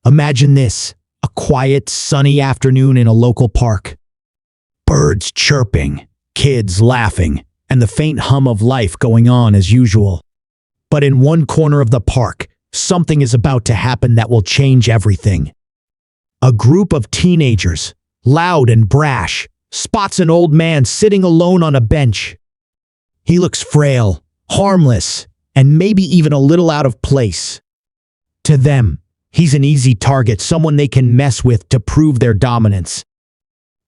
Imagine this, a quiet, sunny afternoon in a local park. Birds chirping, kids laughing, and the faint hum of life going on as usual. But in one corner of the park, something is about to happen that will change everything. A group of teenagers, loud and brash, spots an old man sitting alone on a bench. He looks frail, harmless, and maybe even a little out of place. To them, he's an easy target, someone they can mess with to prove their dominance.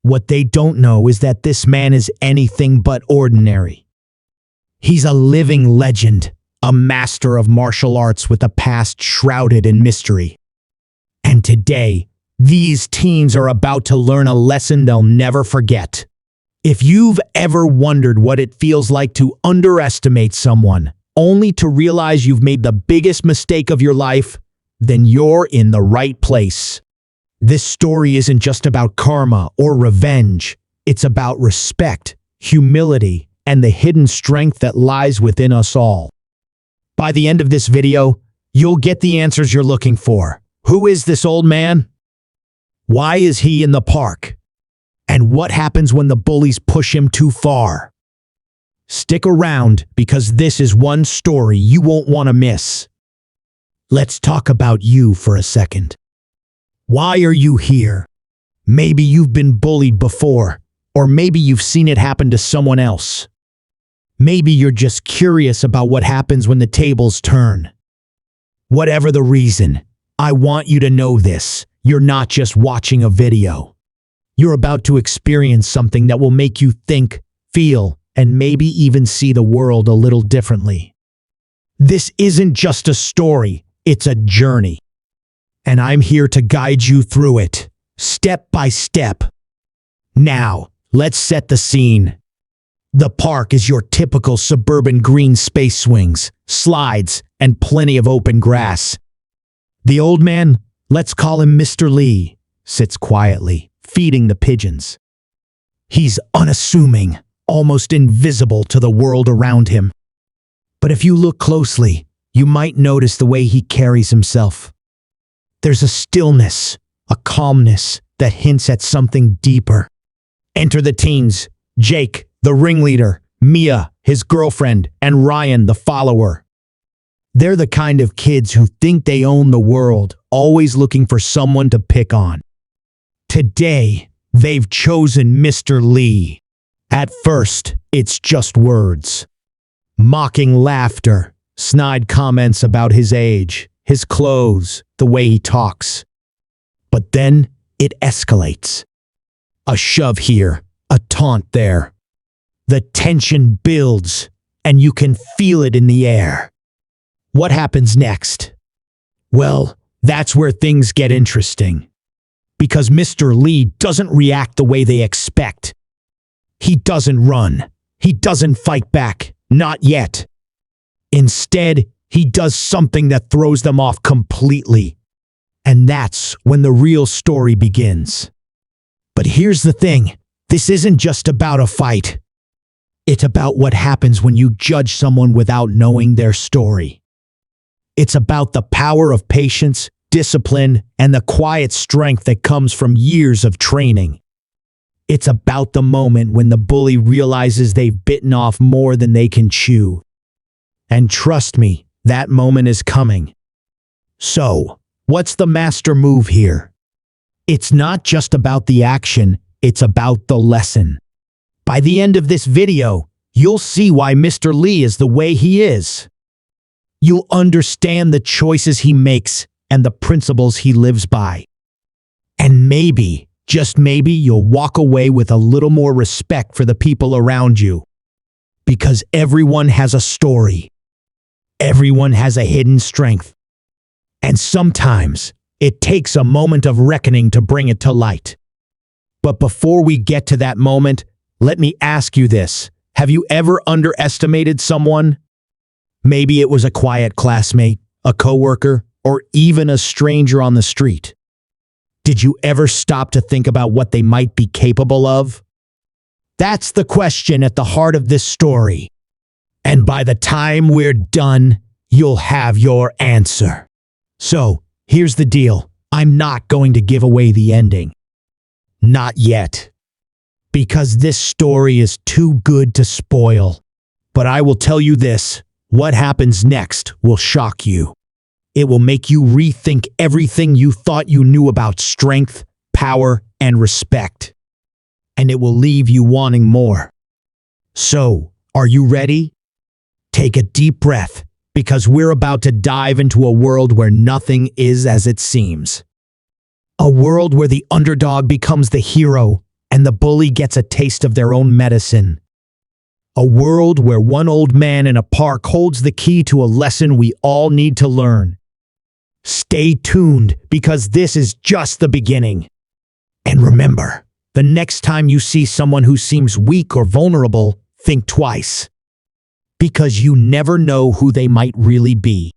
What they don't know is that this man is anything but ordinary. He's a living legend, a master of martial arts with a past shrouded in mystery. And today, these teens are about to learn a lesson they'll never forget. If you've ever wondered what it feels like to underestimate someone, only to realize you've made the biggest mistake of your life, then you're in the right place. This story isn't just about karma or revenge. It's about respect, humility, and the hidden strength that lies within us all. By the end of this video, you'll get the answers you're looking for. Who is this old man? Why is he in the park? And what happens when the bullies push him too far? Stick around, because this is one story you won't want to miss. Let's talk about you for a second. Why are you here? Maybe you've been bullied before, or maybe you've seen it happen to someone else. Maybe you're just curious about what happens when the tables turn. Whatever the reason, I want you to know this. You're not just watching a video. You're about to experience something that will make you think, feel, and maybe even see the world a little differently. This isn't just a story, it's a journey. And I'm here to guide you through it, step by step. Now, let's set the scene. The park is your typical suburban green space, swings, slides, and plenty of open grass. The old man, let's call him Mr. Lee, sits quietly, feeding the pigeons. He's unassuming, almost invisible to the world around him. But if you look closely, you might notice the way he carries himself. There's a stillness, a calmness that hints at something deeper. Enter the teens, Jake, the ringleader, Mia, his girlfriend, and Ryan, the follower. They're the kind of kids who think they own the world, always looking for someone to pick on. Today, they've chosen Mr. Lee. At first, it's just words. Mocking laughter, snide comments about his age, his clothes, the way he talks. But then, it escalates. A shove here, a taunt there. The tension builds, and you can feel it in the air. What happens next? Well, that's where things get interesting. Because Mr. Lee doesn't react the way they expect. He doesn't run. He doesn't fight back. Not yet. Instead, he does something that throws them off completely. And that's when the real story begins. But here's the thing. This isn't just about a fight. It's about what happens when you judge someone without knowing their story. It's about the power of patience, discipline, and the quiet strength that comes from years of training. It's about the moment when the bully realizes they've bitten off more than they can chew. And trust me, that moment is coming. So, what's the master move here? It's not just about the action, it's about the lesson. By the end of this video, you'll see why Mr. Lee is the way he is. You'll understand the choices he makes and the principles he lives by. And maybe, just maybe, you'll walk away with a little more respect for the people around you. Because everyone has a story. Everyone has a hidden strength. And sometimes, it takes a moment of reckoning to bring it to light. But before we get to that moment, let me ask you this. Have you ever underestimated someone? Maybe it was a quiet classmate, a coworker, or even a stranger on the street. Did you ever stop to think about what they might be capable of? That's the question at the heart of this story. And by the time we're done, you'll have your answer. So, here's the deal. I'm not going to give away the ending. Not yet. Because this story is too good to spoil. But I will tell you this, what happens next will shock you. It will make you rethink everything you thought you knew about strength, power, and respect. And it will leave you wanting more. So, are you ready? Take a deep breath, because we're about to dive into a world where nothing is as it seems. A world where the underdog becomes the hero and the bully gets a taste of their own medicine. A world where one old man in a park holds the key to a lesson we all need to learn. Stay tuned, because this is just the beginning. And remember, the next time you see someone who seems weak or vulnerable, think twice. Because you never know who they might really be.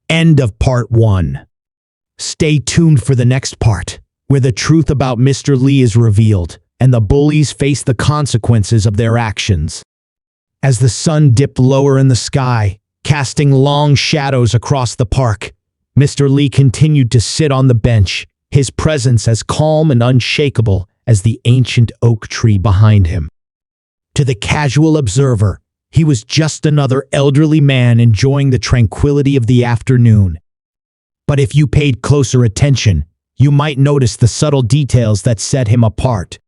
End of part 1. Stay tuned for the next part, where the truth about Mr. Lee is revealed, and the bullies face the consequences of their actions. As the sun dipped lower in the sky, casting long shadows across the park, Mr. Lee continued to sit on the bench, his presence as calm and unshakable as the ancient oak tree behind him. To the casual observer, he was just another elderly man enjoying the tranquility of the afternoon. But if you paid closer attention, you might notice the subtle details that set him apart.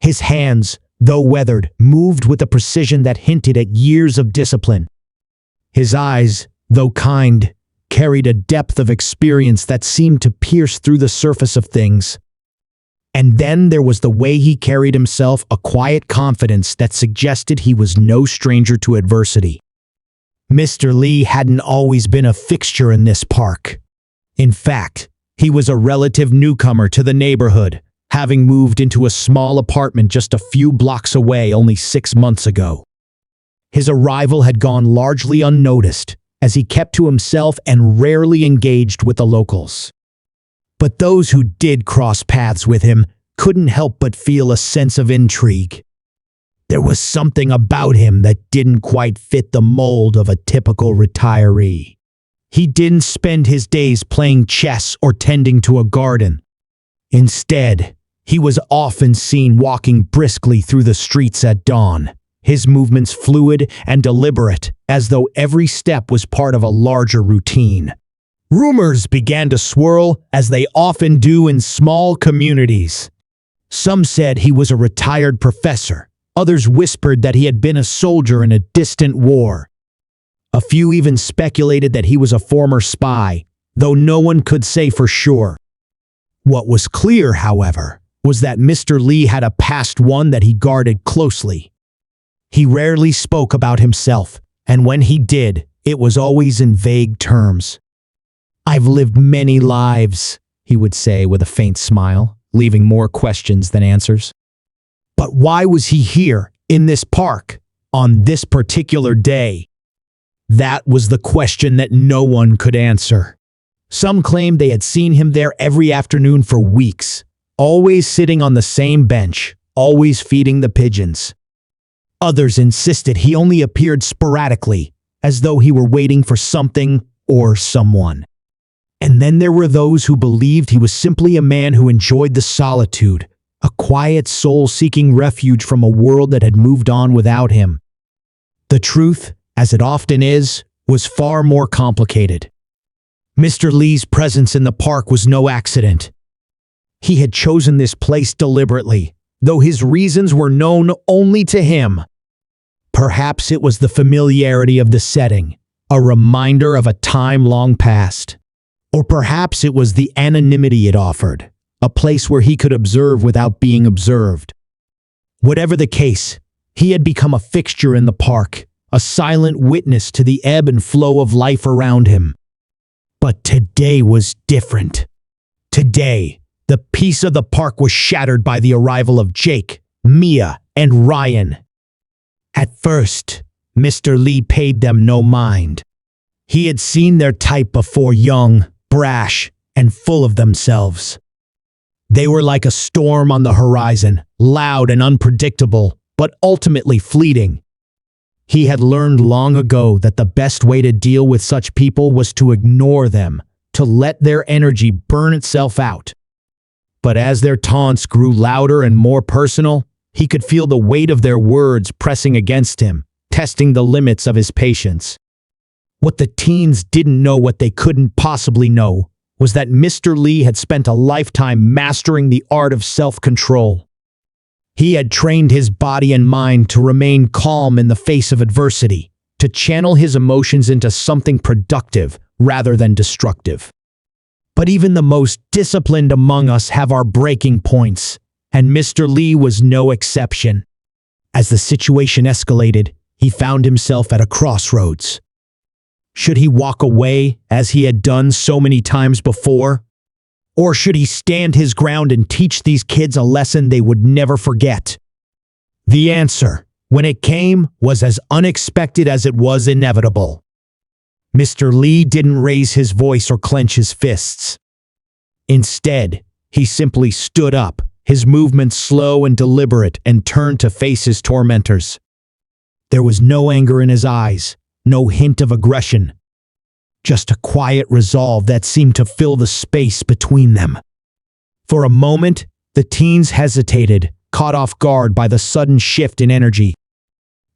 His hands, though weathered, moved with a precision that hinted at years of discipline. His eyes, though kind, carried a depth of experience that seemed to pierce through the surface of things. And then there was the way he carried himself, a quiet confidence that suggested he was no stranger to adversity. Mr. Lee hadn't always been a fixture in this park. In fact, he was a relative newcomer to the neighborhood, having moved into a small apartment just a few blocks away only 6 months ago. His arrival had gone largely unnoticed, as he kept to himself and rarely engaged with the locals. But those who did cross paths with him couldn't help but feel a sense of intrigue. There was something about him that didn't quite fit the mold of a typical retiree. He didn't spend his days playing chess or tending to a garden. Instead, he was often seen walking briskly through the streets at dawn, his movements fluid and deliberate, as though every step was part of a larger routine. Rumors began to swirl, as they often do in small communities. Some said he was a retired professor. Others whispered that he had been a soldier in a distant war. A few even speculated that he was a former spy, though no one could say for sure. What was clear, however, was that Mr. Lee had a past, one that he guarded closely. He rarely spoke about himself, and when he did, it was always in vague terms. "I've lived many lives," he would say with a faint smile, leaving more questions than answers. But why was he here, in this park, on this particular day? That was the question that no one could answer. Some claimed they had seen him there every afternoon for weeks, always sitting on the same bench, always feeding the pigeons. Others insisted he only appeared sporadically, as though he were waiting for something or someone. And then there were those who believed he was simply a man who enjoyed the solitude, a quiet soul seeking refuge from a world that had moved on without him. The truth, as it often is, was far more complicated. Mr. Lee's presence in the park was no accident. He had chosen this place deliberately, though his reasons were known only to him. Perhaps it was the familiarity of the setting, a reminder of a time long past. Or perhaps it was the anonymity it offered, a place where he could observe without being observed. Whatever the case, he had become a fixture in the park, a silent witness to the ebb and flow of life around him. But today was different. Today, the peace of the park was shattered by the arrival of Jake, Mia, and Ryan. At first, Mr. Lee paid them no mind. He had seen their type before, young, brash, and full of themselves. They were like a storm on the horizon, loud and unpredictable, but ultimately fleeting. He had learned long ago that the best way to deal with such people was to ignore them, to let their energy burn itself out. But as their taunts grew louder and more personal, he could feel the weight of their words pressing against him, testing the limits of his patience. What the teens didn't know, what they couldn't possibly know, was that Mr. Lee had spent a lifetime mastering the art of self-control. He had trained his body and mind to remain calm in the face of adversity, to channel his emotions into something productive rather than destructive. But even the most disciplined among us have our breaking points, and Mr. Lee was no exception. As the situation escalated, he found himself at a crossroads. Should he walk away, as he had done so many times before? Or should he stand his ground and teach these kids a lesson they would never forget? The answer, when it came, was as unexpected as it was inevitable. Mr. Lee didn't raise his voice or clench his fists. Instead, he simply stood up, his movements slow and deliberate, and turned to face his tormentors. There was no anger in his eyes, no hint of aggression. Just a quiet resolve that seemed to fill the space between them. For a moment, the teens hesitated, caught off guard by the sudden shift in energy.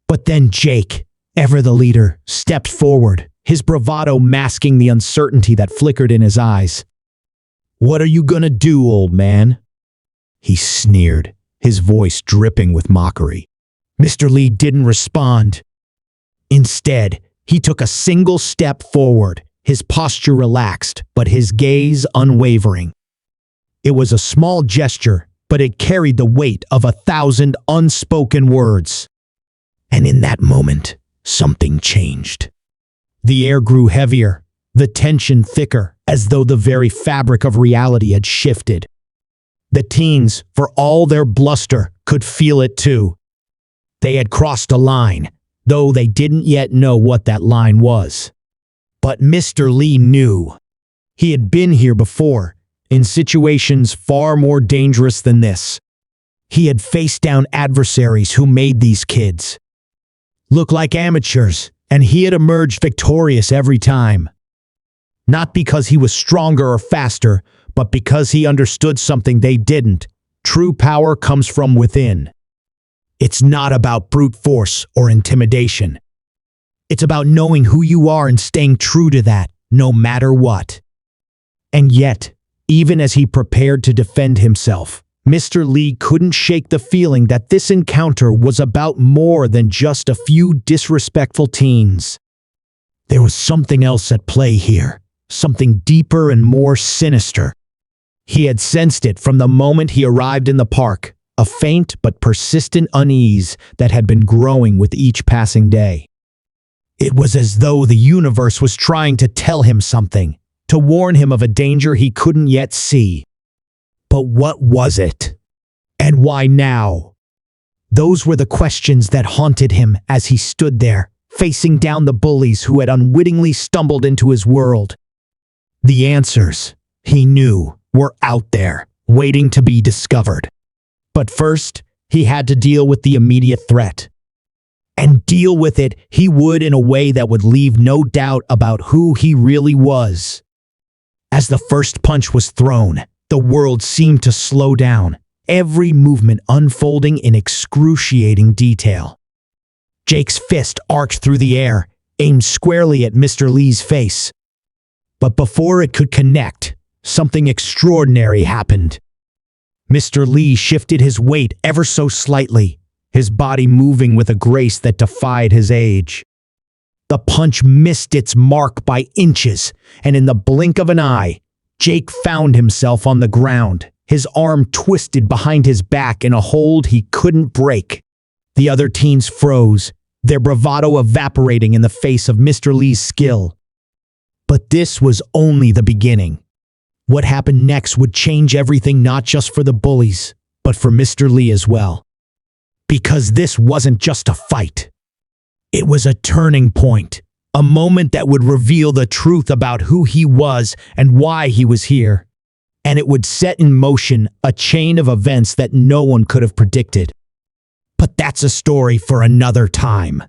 But then Jake, ever the leader, stepped forward, his bravado masking the uncertainty that flickered in his eyes. "What are you gonna do, old man?" he sneered, his voice dripping with mockery. Mr. Lee didn't respond. Instead, he took a single step forward, his posture relaxed, but his gaze unwavering. It was a small gesture, but it carried the weight of 1,000 unspoken words. And in that moment, something changed. The air grew heavier, the tension thicker, as though the very fabric of reality had shifted. The teens, for all their bluster, could feel it too. They had crossed a line, though they didn't yet know what that line was. But Mr. Lee knew. He had been here before, in situations far more dangerous than this. He had faced down adversaries who made these kids look like amateurs, and he had emerged victorious every time. Not because he was stronger or faster, but because he understood something they didn't. True power comes from within. It's not about brute force or intimidation. It's about knowing who you are and staying true to that, no matter what. And yet, even as he prepared to defend himself, Mr. Lee couldn't shake the feeling that this encounter was about more than just a few disrespectful teens. There was something else at play here, something deeper and more sinister. He had sensed it from the moment he arrived in the park, a faint but persistent unease that had been growing with each passing day. It was as though the universe was trying to tell him something, to warn him of a danger he couldn't yet see. But what was it? And why now? Those were the questions that haunted him as he stood there, facing down the bullies who had unwittingly stumbled into his world. The answers, he knew, were out there, waiting to be discovered. But first, he had to deal with the immediate threat. And deal with it he would in a way that would leave no doubt about who he really was. As the first punch was thrown, the world seemed to slow down, every movement unfolding in excruciating detail. Jake's fist arced through the air, aimed squarely at Mr. Lee's face. But before it could connect, something extraordinary happened. Mr. Lee shifted his weight ever so slightly, his body moving with a grace that defied his age. The punch missed its mark by inches, and in the blink of an eye, Jake found himself on the ground, his arm twisted behind his back in a hold he couldn't break. The other teens froze, their bravado evaporating in the face of Mr. Lee's skill. But this was only the beginning. What happened next would change everything, not just for the bullies, but for Mr. Lee as well. Because this wasn't just a fight. It was a turning point, a moment that would reveal the truth about who he was and why he was here. And it would set in motion a chain of events that no one could have predicted. But that's a story for another time.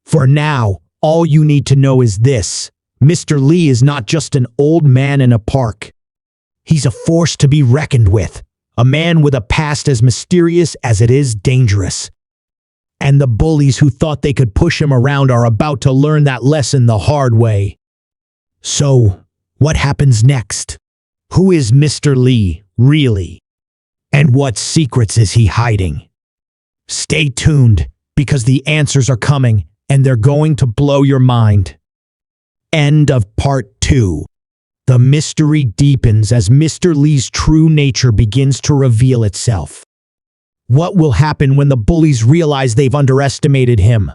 For now, all you need to know is this: Mr. Lee is not just an old man in a park. He's a force to be reckoned with, a man with a past as mysterious as it is dangerous. And the bullies who thought they could push him around are about to learn that lesson the hard way. So, what happens next? Who is Mr. Lee, really? And what secrets is he hiding? Stay tuned, because the answers are coming, and they're going to blow your mind. End of part 2. The mystery deepens as Mr. Lee's true nature begins to reveal itself. What will happen when the bullies realize they've underestimated him?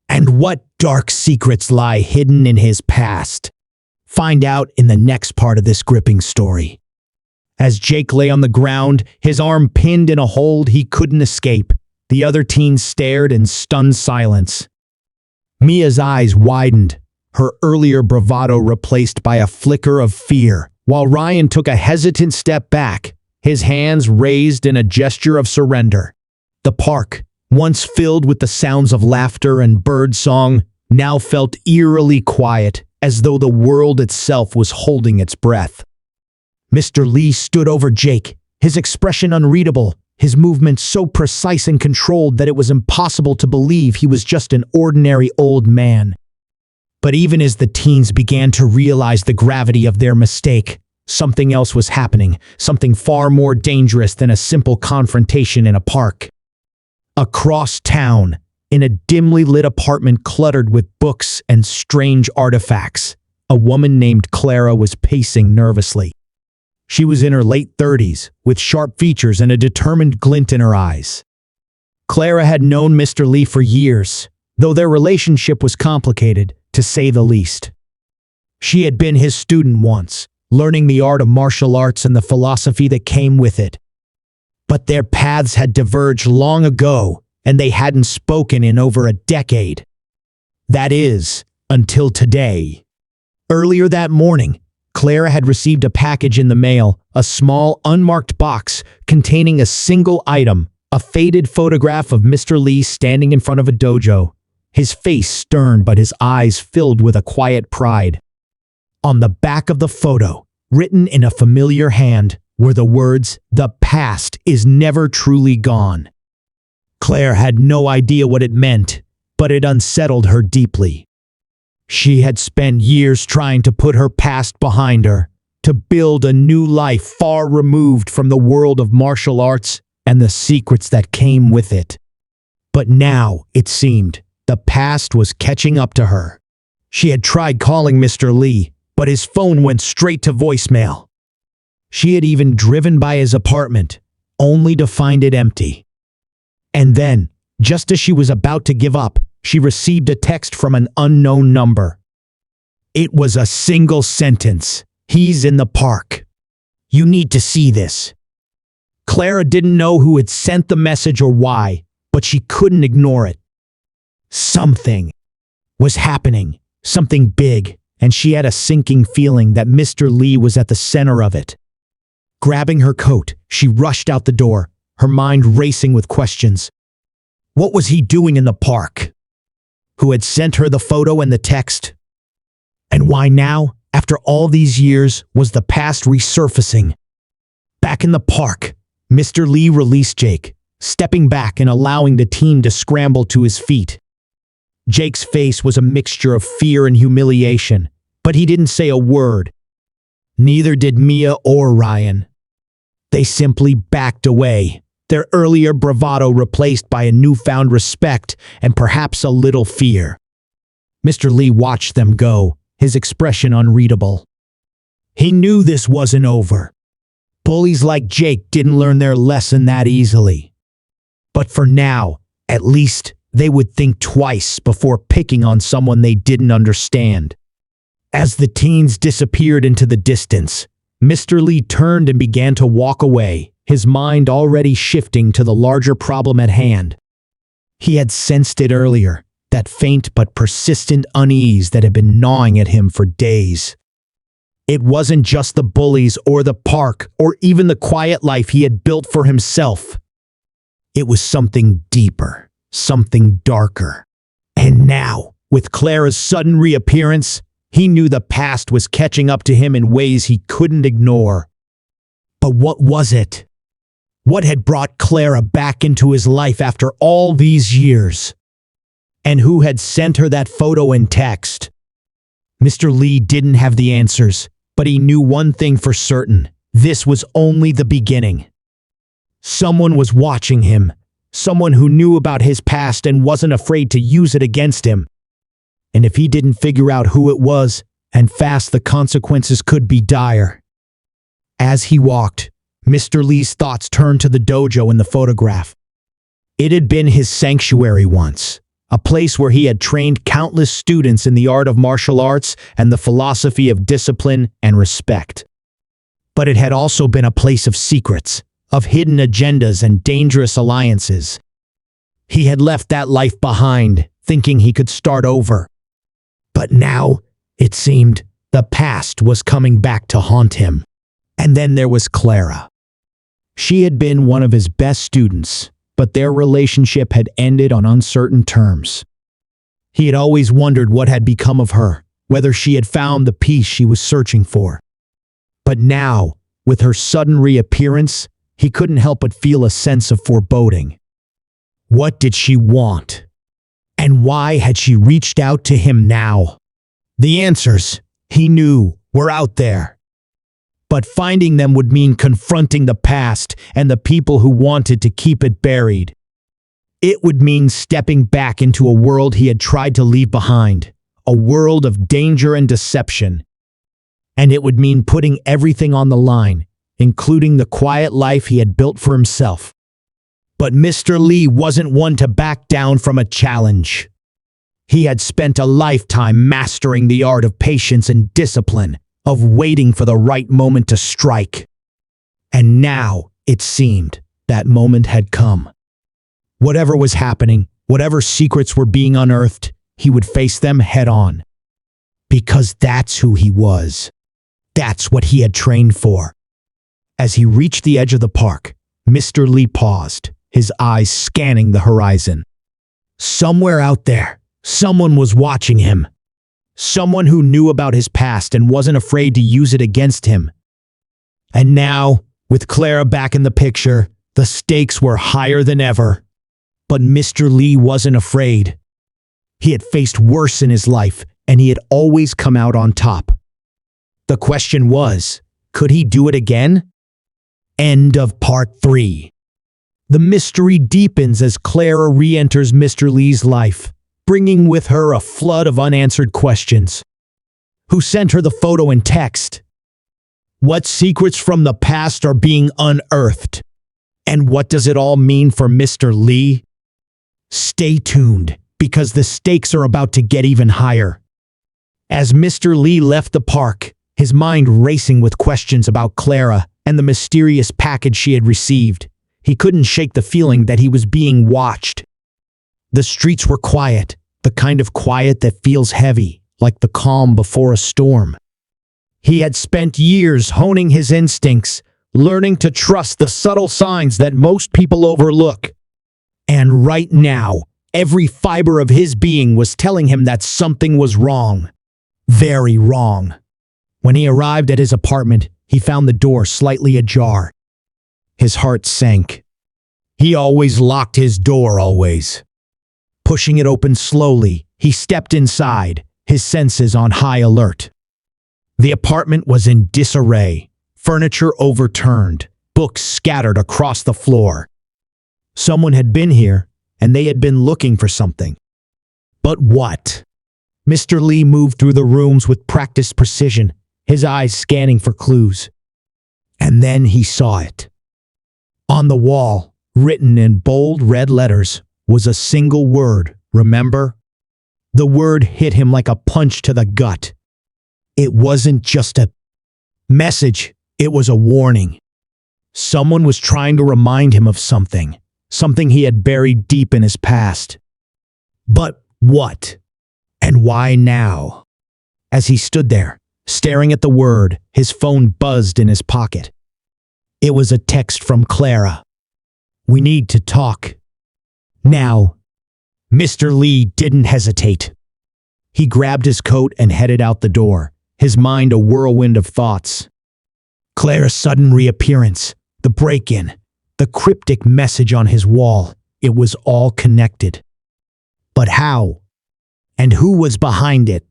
And what dark secrets lie hidden in his past? Find out in the next part of this gripping story. As Jake lay on the ground, his arm pinned in a hold he couldn't escape, the other teens stared in stunned silence. Mia's eyes widened, her earlier bravado replaced by a flicker of fear, while Ryan took a hesitant step back, his hands raised in a gesture of surrender. The park, once filled with the sounds of laughter and birdsong, now felt eerily quiet, as though the world itself was holding its breath. Mr. Lee stood over Jake, his expression unreadable, his movements so precise and controlled that it was impossible to believe he was just an ordinary old man. But even as the teens began to realize the gravity of their mistake, something else was happening, something far more dangerous than a simple confrontation in a park. Across town, in a dimly lit apartment cluttered with books and strange artifacts, a woman named Clara was pacing nervously. She was in her late 30s, with sharp features and a determined glint in her eyes. Clara had known Mr. Lee for years, though their relationship was complicated, to say the least. She had been his student once, learning the art of martial arts and the philosophy that came with it. But their paths had diverged long ago, and they hadn't spoken in over a decade. That is, until today. Earlier that morning, Clara had received a package in the mail, a small, unmarked box containing a single item, a faded photograph of Mr. Lee standing in front of a dojo, his face stern but his eyes filled with a quiet pride. On the back of the photo, written in a familiar hand, were the words, "The past is never truly gone." Claire had no idea what it meant, but it unsettled her deeply. She had spent years trying to put her past behind her, to build a new life far removed from the world of martial arts and the secrets that came with it. But now, it seemed, the past was catching up to her. She had tried calling Mr. Lee, but his phone went straight to voicemail. She had even driven by his apartment, only to find it empty. And then, just as she was about to give up, she received a text from an unknown number. It was a single sentence. "He's in the park. You need to see this." Clara didn't know who had sent the message or why, but she couldn't ignore it. Something was happening, something big, and she had a sinking feeling that Mr. Lee was at the center of it. Grabbing her coat, she rushed out the door, her mind racing with questions. What was he doing in the park? Who had sent her the photo and the text? And why now, after all these years, was the past resurfacing? Back in the park, Mr. Lee released Jake, stepping back and allowing the teen to scramble to his feet. Jake's face was a mixture of fear and humiliation, but he didn't say a word. Neither did Mia or Ryan. They simply backed away, their earlier bravado replaced by a newfound respect and perhaps a little fear. Mr. Lee watched them go, his expression unreadable. He knew this wasn't over. Bullies like Jake didn't learn their lesson that easily. But for now, at least, they would think twice before picking on someone they didn't understand. As the teens disappeared into the distance, Mr. Lee turned and began to walk away, his mind already shifting to the larger problem at hand. He had sensed it earlier, that faint but persistent unease that had been gnawing at him for days. It wasn't just the bullies or the park or even the quiet life he had built for himself. It was something deeper, something darker. And now, with Clara's sudden reappearance, He knew the past was catching up to him in ways he couldn't ignore. But what was it? What had brought Clara back into his life after all these years? And who had sent her that photo and text? Mr. Lee didn't have the answers, but he knew one thing for certain. This was only the beginning. Someone was watching him, someone who knew about his past and wasn't afraid to use it against him. And if he didn't figure out who it was, and fast, the consequences could be dire. As he walked, Mr. Lee's thoughts turned to the dojo in the photograph. It had been his sanctuary once, a place where he had trained countless students in the art of martial arts and the philosophy of discipline and respect. But it had also been a place of secrets, of hidden agendas and dangerous alliances. He had left that life behind, thinking he could start over. But now, it seemed, the past was coming back to haunt him. And then there was Clara. She had been one of his best students, but their relationship had ended on uncertain terms. He had always wondered what had become of her, whether she had found the peace she was searching for. But now, with her sudden reappearance, he couldn't help but feel a sense of foreboding. What did she want? And why had she reached out to him now? The answers, he knew, were out there. But finding them would mean confronting the past and the people who wanted to keep it buried. It would mean stepping back into a world he had tried to leave behind, a world of danger and deception. And it would mean putting everything on the line, including the quiet life he had built for himself. But Mr. Lee wasn't one to back down from a challenge. He had spent a lifetime mastering the art of patience and discipline, of waiting for the right moment to strike. And now, it seemed, that moment had come. Whatever was happening, whatever secrets were being unearthed, he would face them head on. Because that's who he was. That's what he had trained for. As he reached the edge of the park, Mr. Lee paused, his eyes scanning the horizon. Somewhere out there, someone was watching him. Someone who knew about his past and wasn't afraid to use it against him. And now, with Clara back in the picture, the stakes were higher than ever. But Mr. Lee wasn't afraid. He had faced worse in his life, and he had always come out on top. The question was, could he do it again? End of part 3. The mystery deepens as Clara re-enters Mr. Lee's life, bringing with her a flood of unanswered questions. Who sent her the photo and text? What secrets from the past are being unearthed? And what does it all mean for Mr. Lee? Stay tuned, because the stakes are about to get even higher. As Mr. Lee left the park, his mind racing with questions about Clara and the mysterious package she had received, he couldn't shake the feeling that he was being watched. The streets were quiet, the kind of quiet that feels heavy, like the calm before a storm. He had spent years honing his instincts, learning to trust the subtle signs that most people overlook. And right now, every fiber of his being was telling him that something was wrong. Very wrong. When he arrived at his apartment, he found the door slightly ajar. His heart sank. He always locked his door, always. Pushing it open slowly, he stepped inside, his senses on high alert. The apartment was in disarray, furniture overturned, books scattered across the floor. Someone had been here, and they had been looking for something. But what? Mr. Lee moved through the rooms with practiced precision, his eyes scanning for clues. And then he saw it. On the wall, written in bold red letters, was a single word, remember? The word hit him like a punch to the gut. It wasn't just a message, it was a warning. Someone was trying to remind him of something he had buried deep in his past. But what? And why now? As he stood there, staring at the word, his phone buzzed in his pocket. It was a text from Clara. "We need to talk. Now." Mr. Lee didn't hesitate. He grabbed his coat and headed out the door, his mind a whirlwind of thoughts. Claire's sudden reappearance, the break-in, the cryptic message on his wall, it was all connected. But how? And who was behind it?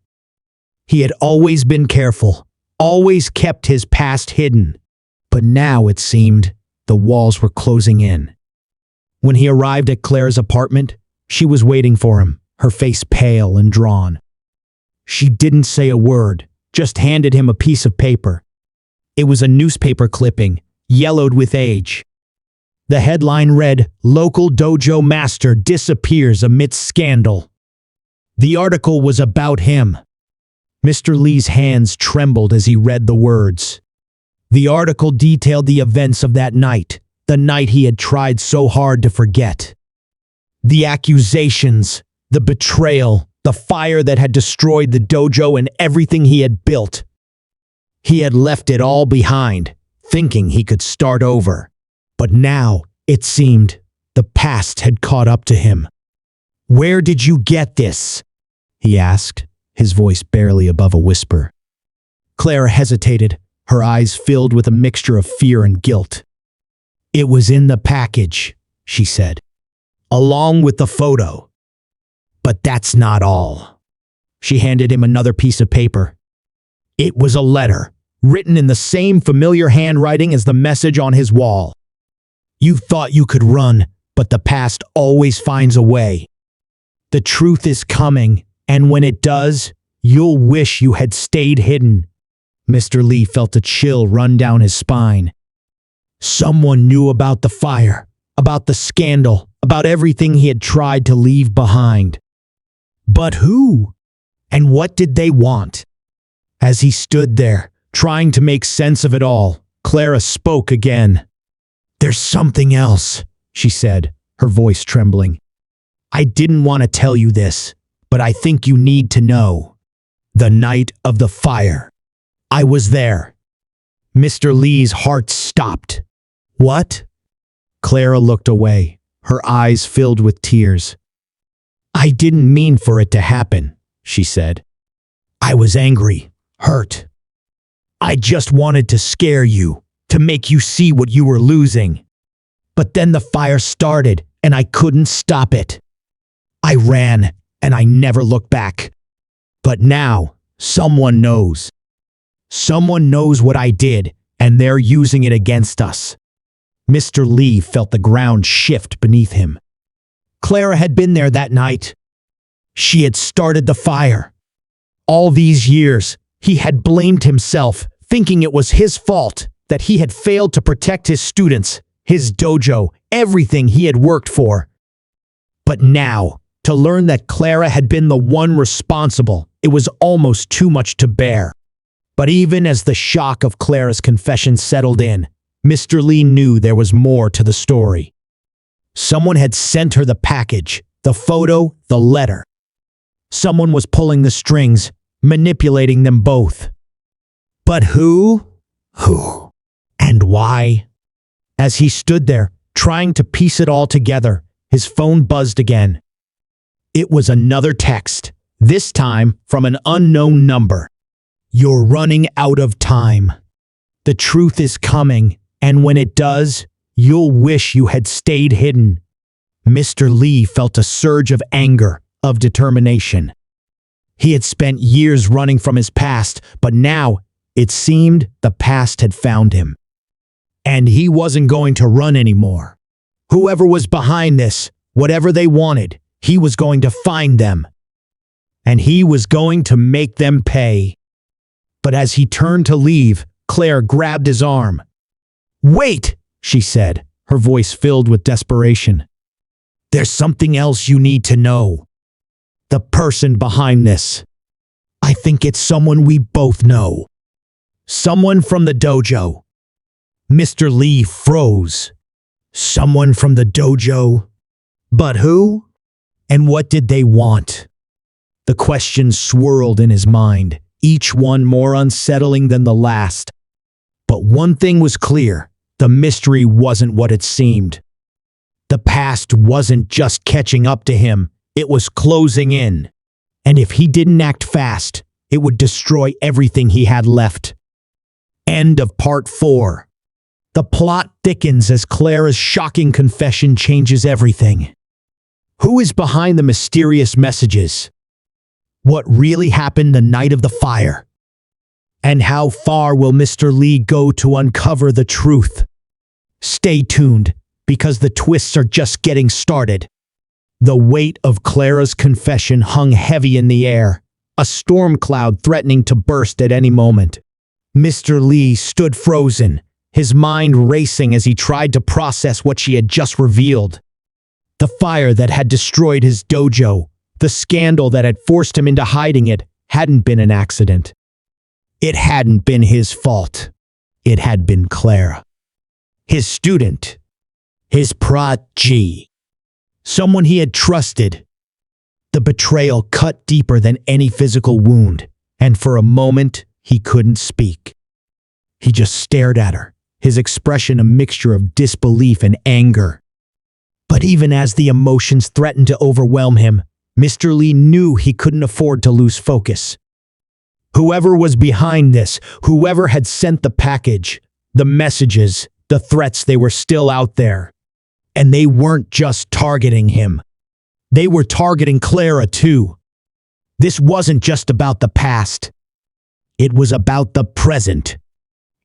He had always been careful, always kept his past hidden. But now, it seemed, the walls were closing in. When he arrived at Claire's apartment, she was waiting for him, her face pale and drawn. She didn't say a word, just handed him a piece of paper. It was a newspaper clipping, yellowed with age. The headline read, "Local Dojo Master Disappears Amidst Scandal." The article was about him. Mr. Lee's hands trembled as he read the words. The article detailed the events of that night, the night he had tried so hard to forget. The accusations, the betrayal, the fire that had destroyed the dojo and everything he had built. He had left it all behind, thinking he could start over. But now, it seemed, the past had caught up to him. "Where did you get this?" he asked, his voice barely above a whisper. Clara hesitated, her eyes filled with a mixture of fear and guilt. "It was in the package," she said, "along with the photo. But that's not all." She handed him another piece of paper. It was a letter, written in the same familiar handwriting as the message on his wall. "You thought you could run, but the past always finds a way. The truth is coming, and when it does, you'll wish you had stayed hidden." Mr. Lee felt a chill run down his spine. Someone knew about the fire, about the scandal, about everything he had tried to leave behind. But who? And what did they want? As he stood there, trying to make sense of it all, Clara spoke again. "There's something else," she said, her voice trembling. "I didn't want to tell you this, but I think you need to know. The night of the fire. I was there." Mr. Lee's heart stopped. "What?" Clara looked away, her eyes filled with tears. "I didn't mean for it to happen," she said. "I was angry, hurt. I just wanted to scare you, to make you see what you were losing. But then the fire started, and I couldn't stop it. I ran, and I never looked back. But now, someone knows. Someone knows what I did, and they're using it against us." Mr. Lee felt the ground shift beneath him. Clara had been there that night. She had started the fire. All these years, he had blamed himself, thinking it was his fault, that he had failed to protect his students, his dojo, everything he had worked for. But now, to learn that Clara had been the one responsible, it was almost too much to bear. But even as the shock of Clara's confession settled in, Mr. Lee knew there was more to the story. Someone had sent her the package, the photo, the letter. Someone was pulling the strings, manipulating them both. But who? Who? And why? As he stood there, trying to piece it all together, his phone buzzed again. It was another text, this time from an unknown number. "You're running out of time. The truth is coming, and when it does, you'll wish you had stayed hidden." Mr. Lee felt a surge of anger, of determination. He had spent years running from his past, but now, it seemed, the past had found him. And he wasn't going to run anymore. Whoever was behind this, whatever they wanted, he was going to find them. And he was going to make them pay. But as he turned to leave, Claire grabbed his arm. "Wait," she said, her voice filled with desperation. "There's something else you need to know. The person behind this. I think it's someone we both know. Someone from the dojo." Mr. Lee froze. Someone from the dojo? But who? And what did they want? The questions swirled in his mind, each one more unsettling than the last. But one thing was clear, the mystery wasn't what it seemed. The past wasn't just catching up to him, it was closing in. And if he didn't act fast, it would destroy everything he had left. End of part 4. The plot thickens as Clara's shocking confession changes everything. Who is behind the mysterious messages? What really happened the night of the fire? And how far will Mr. Lee go to uncover the truth? Stay tuned, because the twists are just getting started. The weight of Clara's confession hung heavy in the air, a storm cloud threatening to burst at any moment. Mr. Lee stood frozen, his mind racing as he tried to process what she had just revealed. The fire that had destroyed his dojo, the scandal that had forced him into hiding it, hadn't been an accident. It hadn't been his fault. It had been Clara. His student. His protege. Someone he had trusted. The betrayal cut deeper than any physical wound, and for a moment, he couldn't speak. He just stared at her, his expression a mixture of disbelief and anger. But even as the emotions threatened to overwhelm him, Mr. Lee knew he couldn't afford to lose focus. Whoever was behind this, whoever had sent the package, the messages, the threats, they were still out there. And they weren't just targeting him. They were targeting Clara too. This wasn't just about the past. It was about the present.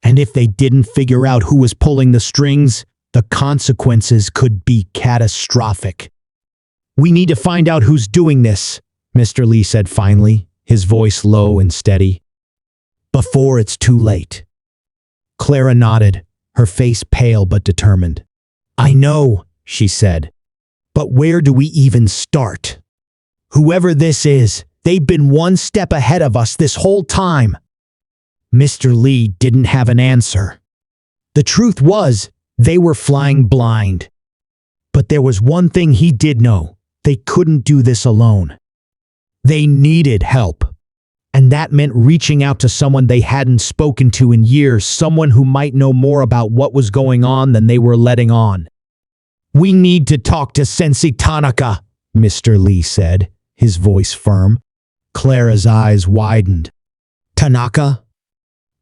And if they didn't figure out who was pulling the strings, the consequences could be catastrophic. "We need to find out who's doing this," Mr. Lee said finally, his voice low and steady. "Before it's too late." Clara nodded, her face pale but determined. "I know," she said. "But where do we even start? Whoever this is, they've been one step ahead of us this whole time." Mr. Lee didn't have an answer. The truth was, they were flying blind. But there was one thing he did know. They couldn't do this alone. They needed help. And that meant reaching out to someone they hadn't spoken to in years, someone who might know more about what was going on than they were letting on. "We need to talk to Sensei Tanaka," Mr. Lee said, his voice firm. Clara's eyes widened. "Tanaka?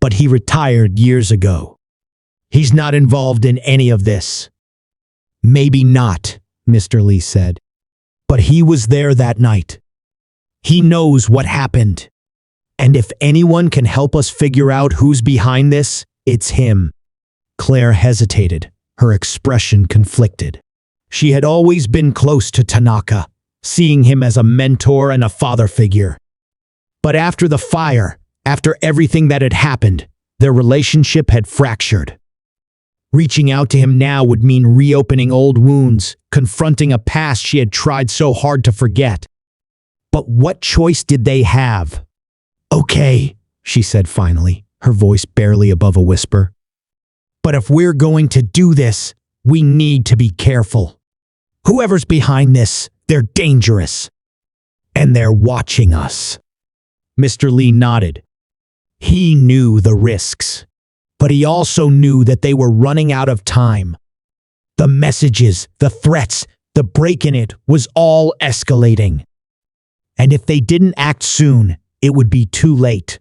But he retired years ago. He's not involved in any of this." "Maybe not," Mr. Lee said. "But he was there that night. He knows what happened. And if anyone can help us figure out who's behind this, it's him." Claire hesitated, her expression conflicted. She had always been close to Tanaka, seeing him as a mentor and a father figure. But after the fire, after everything that had happened, their relationship had fractured. Reaching out to him now would mean reopening old wounds, confronting a past she had tried so hard to forget. But what choice did they have? "Okay," she said finally, her voice barely above a whisper. "But if we're going to do this, we need to be careful. Whoever's behind this, they're dangerous. And they're watching us." Mr. Lee nodded. He knew the risks. But he also knew that they were running out of time. The messages, the threats, the break in it was all escalating. And if they didn't act soon, it would be too late.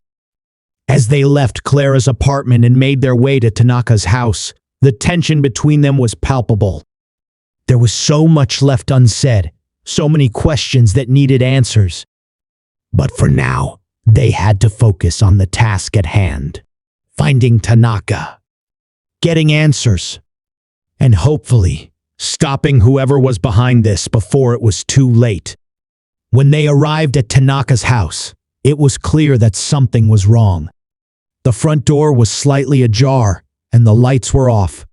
As they left Clara's apartment and made their way to Tanaka's house, the tension between them was palpable. There was so much left unsaid, so many questions that needed answers. But for now, they had to focus on the task at hand. Finding Tanaka, getting answers, and hopefully stopping whoever was behind this before it was too late. When they arrived at Tanaka's house, it was clear that something was wrong. The front door was slightly ajar, and the lights were off.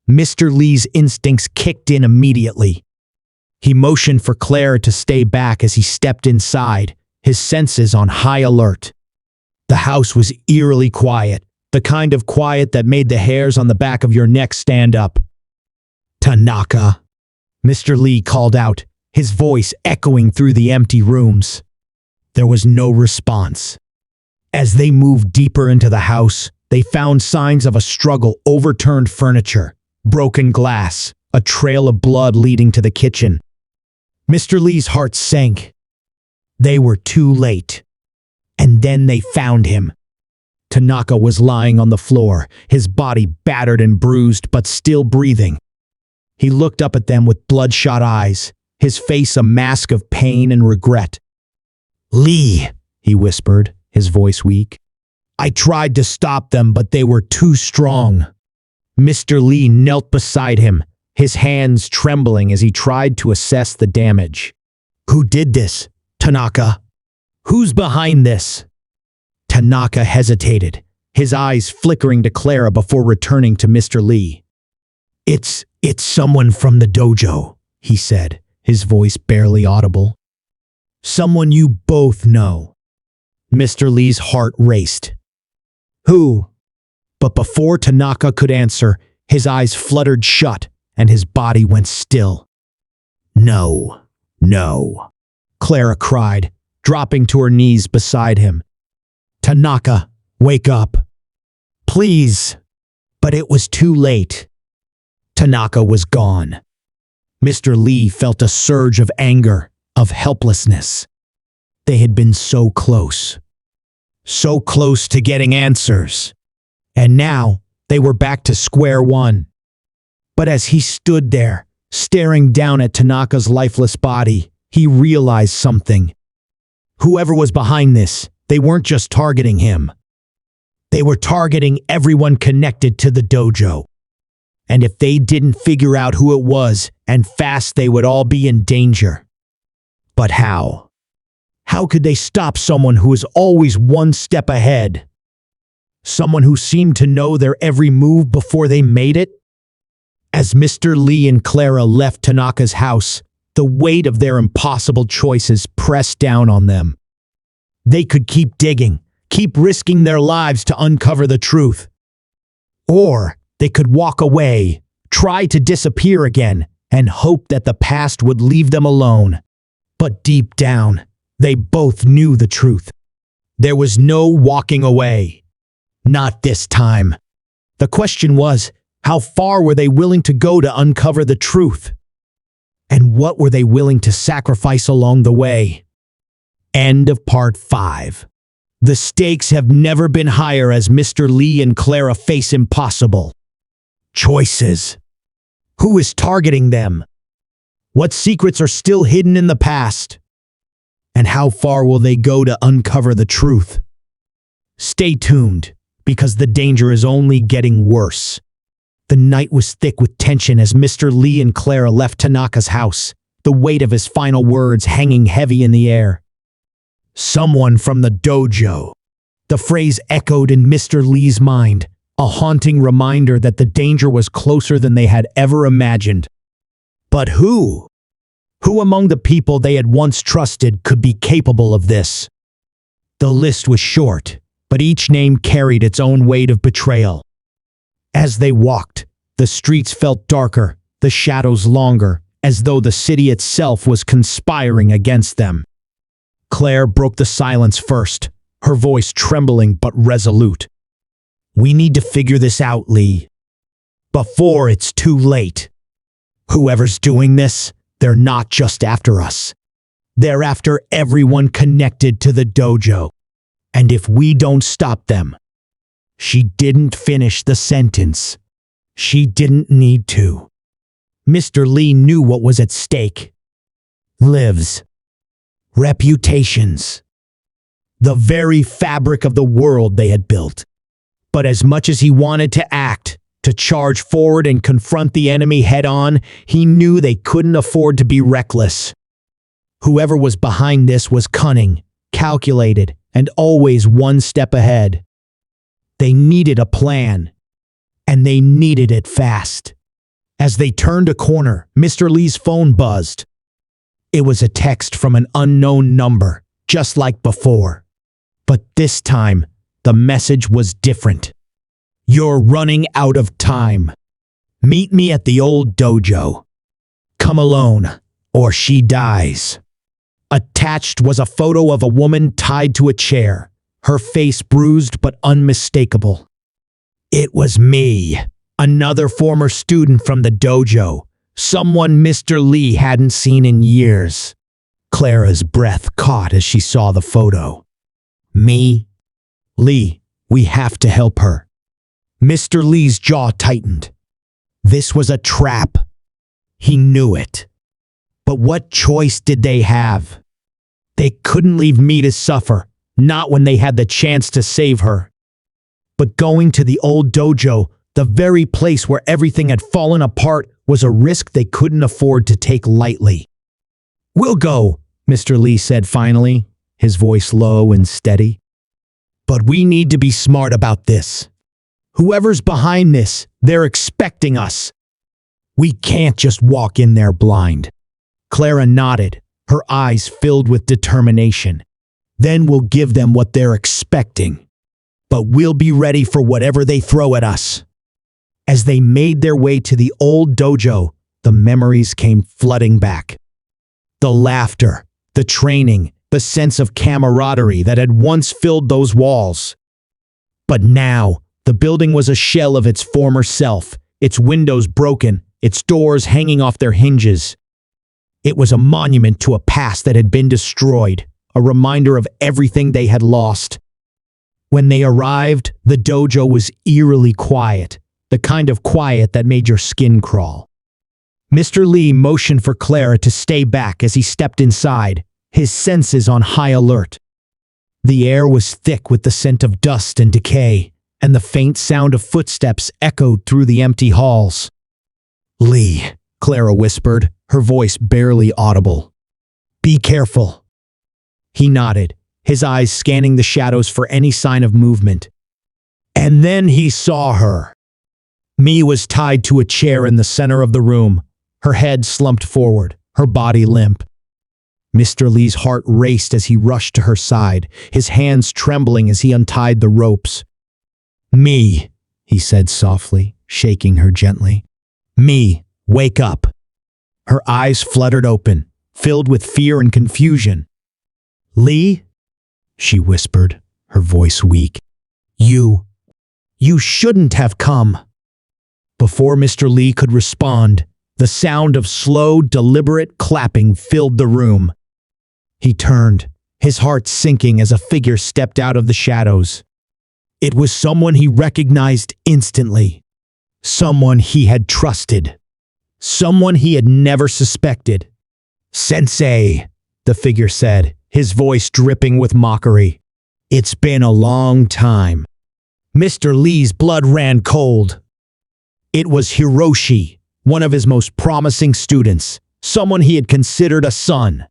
Mr. Lee's instincts kicked in immediately. He motioned for Claire to stay back as he stepped inside, his senses on high alert. The house was eerily quiet, the kind of quiet that made the hairs on the back of your neck stand up. "Tanaka," Mr. Lee called out, his voice echoing through the empty rooms. There was no response. As they moved deeper into the house, they found signs of a struggle: overturned furniture, broken glass, a trail of blood leading to the kitchen. Mr. Lee's heart sank. They were too late. And then they found him. Tanaka was lying on the floor, his body battered and bruised but still breathing. He looked up at them with bloodshot eyes, his face a mask of pain and regret. "Lee," he whispered, his voice weak. "I tried to stop them, but they were too strong." Mr. Lee knelt beside him, his hands trembling as he tried to assess the damage. "Who did this, Tanaka? Who's behind this?" Tanaka hesitated, his eyes flickering to Clara before returning to Mr. Lee. It's someone from the dojo," he said, his voice barely audible. "Someone you both know." Mr. Lee's heart raced. "Who?" But before Tanaka could answer, his eyes fluttered shut and his body went still. "No, no," Clara cried, dropping to her knees beside him. "Tanaka, wake up. Please." But it was too late. Tanaka was gone. Mr. Lee felt a surge of anger, of helplessness. They had been so close to getting answers. And now they were back to square one. But as he stood there, staring down at Tanaka's lifeless body, he realized something. Whoever was behind this, they weren't just targeting him. They were targeting everyone connected to the dojo. And if they didn't figure out who it was, and fast, they would all be in danger. But how? How could they stop someone who was always one step ahead? Someone who seemed to know their every move before they made it? As Mr. Lee and Clara left Tanaka's house, the weight of their impossible choices pressed down on them. They could keep digging, keep risking their lives to uncover the truth. Or they could walk away, try to disappear again, and hope that the past would leave them alone. But deep down, they both knew the truth. There was no walking away. Not this time. The question was, how far were they willing to go to uncover the truth? And what were they willing to sacrifice along the way? End of part 5. The stakes have never been higher as Mr. Lee and Clara face impossible choices. Who is targeting them? What secrets are still hidden in the past? And how far will they go to uncover the truth? Stay tuned, because the danger is only getting worse. The night was thick with tension as Mr. Lee and Clara left Tanaka's house, the weight of his final words hanging heavy in the air. "Someone from the dojo." The phrase echoed in Mr. Lee's mind, a haunting reminder that the danger was closer than they had ever imagined. But who? Who among the people they had once trusted could be capable of this? The list was short, but each name carried its own weight of betrayal. As they walked, the streets felt darker, the shadows longer, as though the city itself was conspiring against them. Claire broke the silence first, her voice trembling but resolute. "We need to figure this out, Lee. Before it's too late. Whoever's doing this, they're not just after us. They're after everyone connected to the dojo. And if we don't stop them..." She didn't finish the sentence. She didn't need to. Mr. Lee knew what was at stake. Lives. Reputations. The very fabric of the world they had built. But as much as he wanted to act, to charge forward and confront the enemy head-on, he knew they couldn't afford to be reckless. Whoever was behind this was cunning, calculated, and always one step ahead. They needed a plan, and they needed it fast. As they turned a corner, Mr. Lee's phone buzzed. It was a text from an unknown number, just like before. But this time, the message was different. "You're running out of time. Meet me at the old dojo. Come alone, or she dies." Attached was a photo of a woman tied to a chair, her face bruised but unmistakable. It was me, another former student from the dojo, someone Mr. Lee hadn't seen in years. Clara's breath caught as she saw the photo. Me? Lee, we have to help her. Mr. Lee's jaw tightened. This was a trap. He knew it. But what choice did they have? They couldn't leave me to suffer, not when they had the chance to save her. But going to the old dojo, the very place where everything had fallen apart, was a risk they couldn't afford to take lightly. We'll go, Mr. Lee said finally, his voice low and steady. But we need to be smart about this. Whoever's behind this, they're expecting us. We can't just walk in there blind. Clara nodded, her eyes filled with determination. Then we'll give them what they're expecting. But we'll be ready for whatever they throw at us. As they made their way to the old dojo, the memories came flooding back. The laughter, the training, the sense of camaraderie that had once filled those walls. But now, the building was a shell of its former self, its windows broken, its doors hanging off their hinges. It was a monument to a past that had been destroyed, a reminder of everything they had lost. When they arrived, the dojo was eerily quiet, the kind of quiet that made your skin crawl. Mr. Lee motioned for Clara to stay back as he stepped inside, his senses on high alert. The air was thick with the scent of dust and decay, and the faint sound of footsteps echoed through the empty halls. Lee, Clara whispered, her voice barely audible. Be careful. He nodded, his eyes scanning the shadows for any sign of movement. And then he saw her. Mi was tied to a chair in the center of the room, her head slumped forward, her body limp. Mr. Lee's heart raced as he rushed to her side, his hands trembling as he untied the ropes. Mi, he said softly, shaking her gently. Mi, wake up. Her eyes fluttered open, filled with fear and confusion. Lee? She whispered, her voice weak. You shouldn't have come. Before Mr. Lee could respond, the sound of slow, deliberate clapping filled the room. He turned, his heart sinking as a figure stepped out of the shadows. It was someone he recognized instantly. Someone he had trusted. Someone he had never suspected. Sensei, the figure said, his voice dripping with mockery. It's been a long time. Mr. Lee's blood ran cold. It was Hiroshi, one of his most promising students, someone he had considered a son.